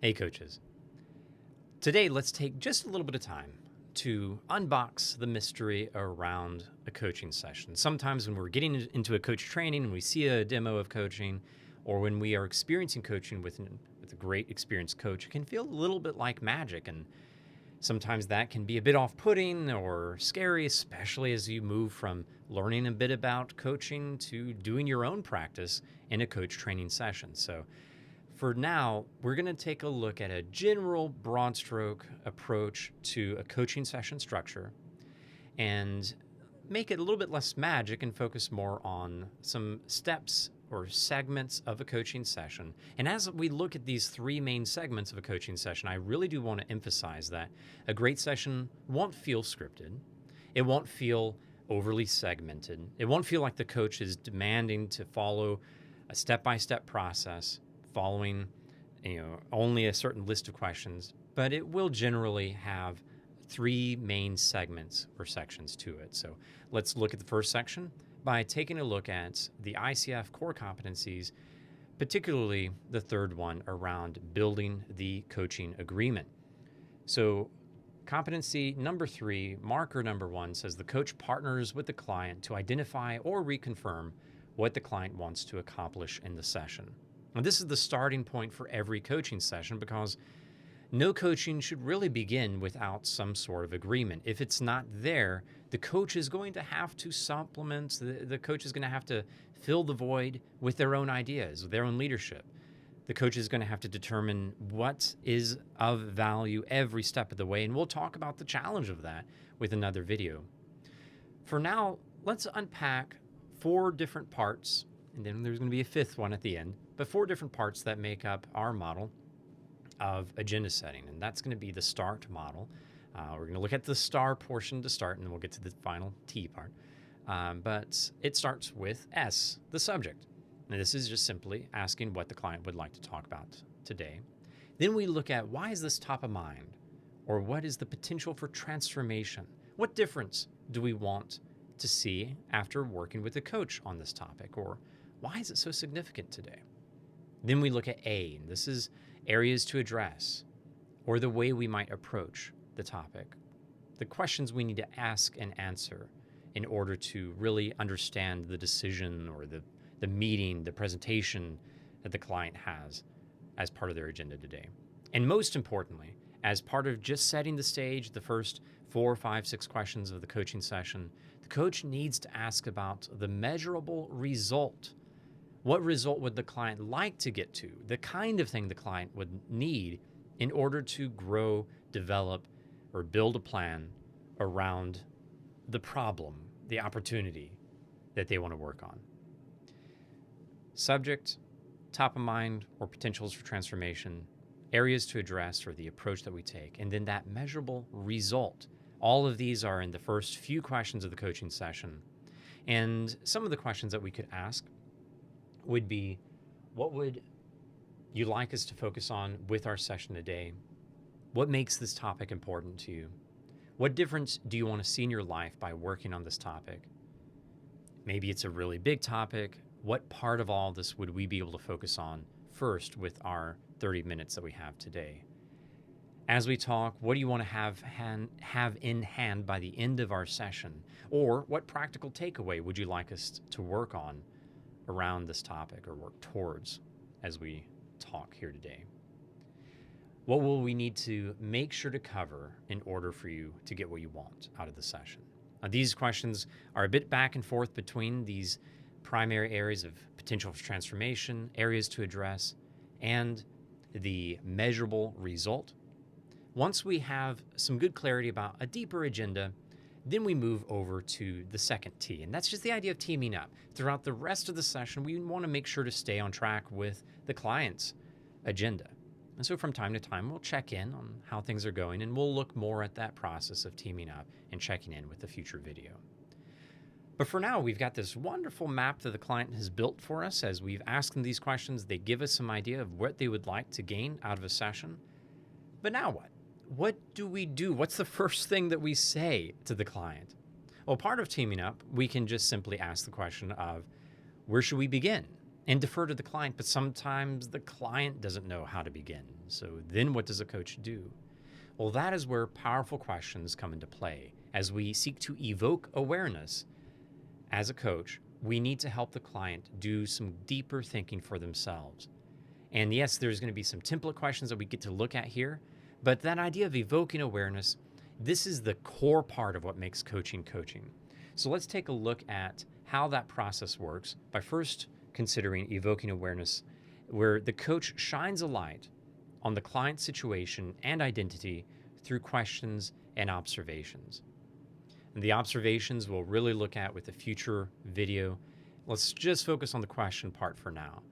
Hey coaches. Today, let's take just a little bit of time to unbox the mystery around a coaching session. Sometimes when we're getting into a coach training and we see a demo of coaching, or when we are experiencing coaching with a great experienced coach, it can feel a little bit like magic. And sometimes that can be a bit off-putting or scary, especially as you move from learning a bit about coaching to doing your own practice in a coach training session. So for now, we're going to take a look at a general broad stroke approach to a coaching session structure and make it a little bit less magic and focus more on some steps or segments of a coaching session. And as we look at these three main segments of a coaching session, I really do want to emphasize that a great session won't feel scripted. It won't feel overly segmented. It won't feel like the coach is demanding to follow a step-by-step process, following only a certain list of questions, but it will generally have three main segments or sections to it. So let's look at the first section by taking a look at the ICF core competencies, particularly the third one around building the coaching agreement. So competency number 3, marker number 1, says the coach partners with the client to identify or reconfirm what the client wants to accomplish in the session. Now, this is the starting point for every coaching session because no coaching should really begin without some sort of agreement. If it's not there, the coach is going to have to supplement, the coach is going to have to fill the void with their own ideas, their own leadership. The coach is going to have to determine what is of value every step of the way, and we'll talk about the challenge of that with another video. For now, let's unpack 4 different parts, and then there's going to be a 5th one at the end, but 4 different parts that make up our model of agenda setting, and that's going to be the START model. We're going to look at the STAR portion to start, and then we'll get to the final T part. But it starts with S, the subject. And this is just simply asking what the client would like to talk about today. Then we look at why is this top of mind, or what is the potential for transformation? What difference do we want to see after working with a coach on this topic, or why is it so significant today? Then we look at A, and this is areas to address, or the way we might approach the topic, the questions we need to ask and answer in order to really understand the decision or the meeting, the presentation that the client has as part of their agenda today. And most importantly, as part of just setting the stage, the first 4, 5, 6 questions of the coaching session, the coach needs to ask about the measurable result. What result would the client like to get to? The kind of thing the client would need in order to grow, develop, or build a plan around the problem, the opportunity that they want to work on. Subject, top of mind, or potentials for transformation, areas to address, or the approach that we take, and then that measurable result. All of these are in the first few questions of the coaching session. And some of the questions that we could ask would be, what would you like us to focus on with our session today? What makes this topic important to you? What difference do you want to see in your life by working on this topic? Maybe it's a really big topic. What part of all this would we be able to focus on first with our 30 minutes that we have today? As we talk, what do you want to have in hand by the end of our session? Or what practical takeaway would you like us to work on around this topic or work towards as we talk here today? What will we need to make sure to cover in order for you to get what you want out of the session? Now, these questions are a bit back and forth between these primary areas of potential for transformation, areas to address, and the measurable result. Once we have some good clarity about a deeper agenda, then we move over to the second T, and that's just the idea of teaming up. Throughout the rest of the session, we want to make sure to stay on track with the client's agenda. And so from time to time, we'll check in on how things are going, and we'll look more at that process of teaming up and checking in with the future video. But for now, we've got this wonderful map that the client has built for us. As we've asked them these questions, they give us some idea of what they would like to gain out of a session. But now what? What do we do? What's the first thing that we say to the client? Well, part of teaming up, we can just simply ask the question of, where should we begin? and defer to the client. But sometimes the client doesn't know how to begin. So then what does a coach do? Well, that is where powerful questions come into play. As we seek to evoke awareness as a coach, we need to help the client do some deeper thinking for themselves. And yes, there's going to be some template questions that we get to look at here, but that idea of evoking awareness, this is the core part of what makes coaching coaching. So let's take a look at how that process works by first considering evoking awareness, where the coach shines a light on the client's situation and identity through questions and observations. And the observations we'll really look at with the future video. Let's just focus on the question part for now.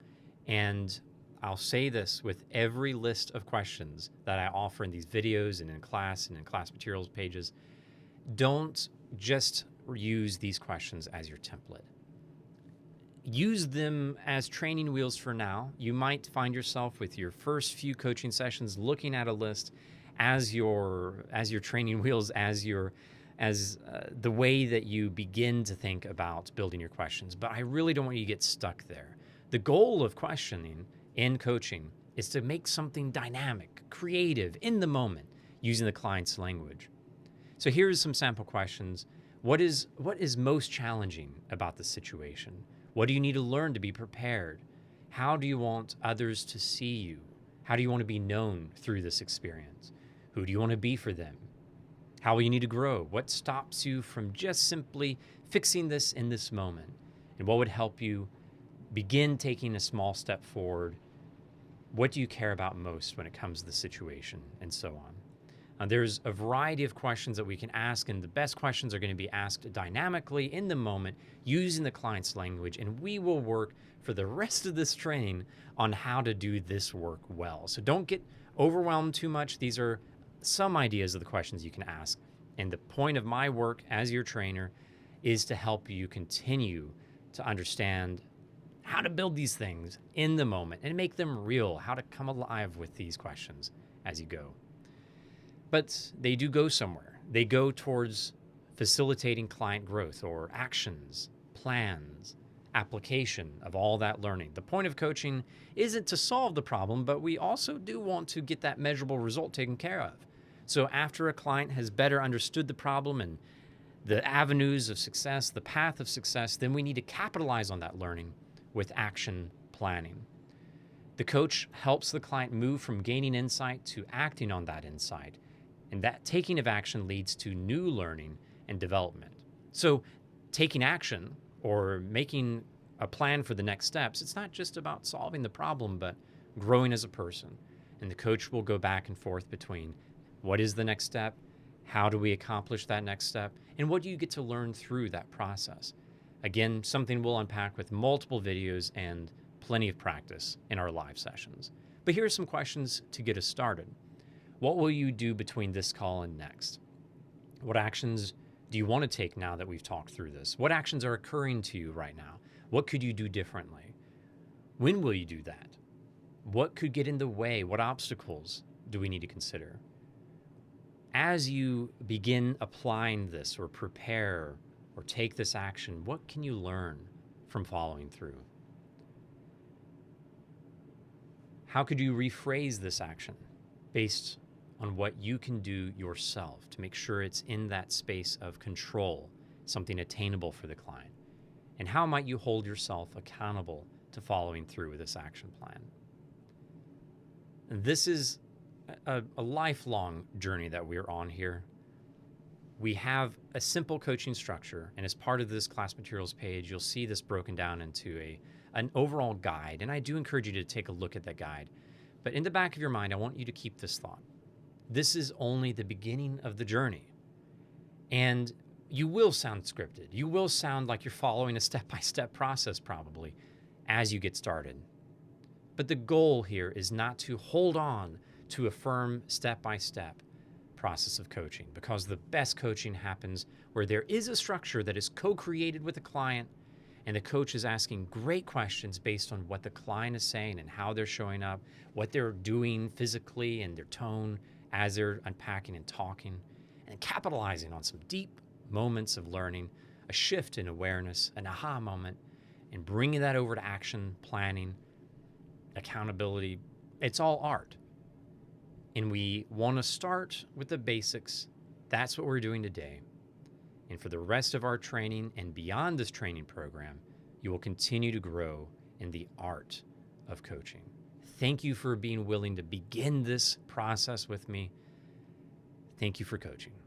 And I'll say this with every list of questions that I offer in these videos and in class materials pages. Don't just use these questions as your template. Use them as training wheels for now. You might find yourself with your first few coaching sessions looking at a list as your training wheels, as the way that you begin to think about building your questions. But I really don't want you to get stuck there. The goal of questioning in coaching is to make something dynamic, creative, in the moment, using the client's language. So here's some sample questions. What is most challenging about the situation? What do you need to learn to be prepared? How do you want others to see you? How do you want to be known through this experience? Who do you want to be for them? How will you need to grow? What stops you from just simply fixing this in this moment? And what would help you begin taking a small step forward? What do you care about most when it comes to the situation? And so on. There's a variety of questions that we can ask, and the best questions are going to be asked dynamically in the moment using the client's language, and we will work for the rest of this training on how to do this work well. So don't get overwhelmed too much. These are some ideas of the questions you can ask, and the point of my work as your trainer is to help you continue to understand how to build these things in the moment and make them real, how to come alive with these questions as you go. But they do go somewhere. They go towards facilitating client growth or actions, plans, application of all that learning. The point of coaching isn't to solve the problem, but we also do want to get that measurable result taken care of. So after a client has better understood the problem and the avenues of success, the path of success, then we need to capitalize on that learning with action planning. The coach helps the client move from gaining insight to acting on that insight. And that taking of action leads to new learning and development. So taking action or making a plan for the next steps, it's not just about solving the problem, but growing as a person. And the coach will go back and forth between what is the next step, how do we accomplish that next step, and what do you get to learn through that process. Again, something we'll unpack with multiple videos and plenty of practice in our live sessions. But here are some questions to get us started. What will you do between this call and next? What actions do you want to take now that we've talked through this? What actions are occurring to you right now? What could you do differently? When will you do that? What could get in the way? What obstacles do we need to consider? As you begin applying this or prepare or take this action, what can you learn from following through? How could you rephrase this action based on what you can do yourself to make sure it's in that space of control, something attainable for the client? And how might you hold yourself accountable to following through with this action plan? And this is a lifelong journey that we're on here. We have a simple coaching structure, and as part of this class materials page, you'll see this broken down into an overall guide. And I do encourage you to take a look at that guide. But in the back of your mind, I want you to keep this thought. This is only the beginning of the journey. And you will sound scripted. You will sound like you're following a step-by-step process probably as you get started. But the goal here is not to hold on to a firm step-by-step process of coaching, because the best coaching happens where there is a structure that is co-created with the client, and the coach is asking great questions based on what the client is saying and how they're showing up, what they're doing physically and their tone as they're unpacking and talking, and capitalizing on some deep moments of learning, a shift in awareness, an aha moment, and bringing that over to action, planning, accountability. It's all art. And we want to start with the basics. That's what we're doing today. And for the rest of our training and beyond this training program, you will continue to grow in the art of coaching. Thank you for being willing to begin this process with me. Thank you for coaching.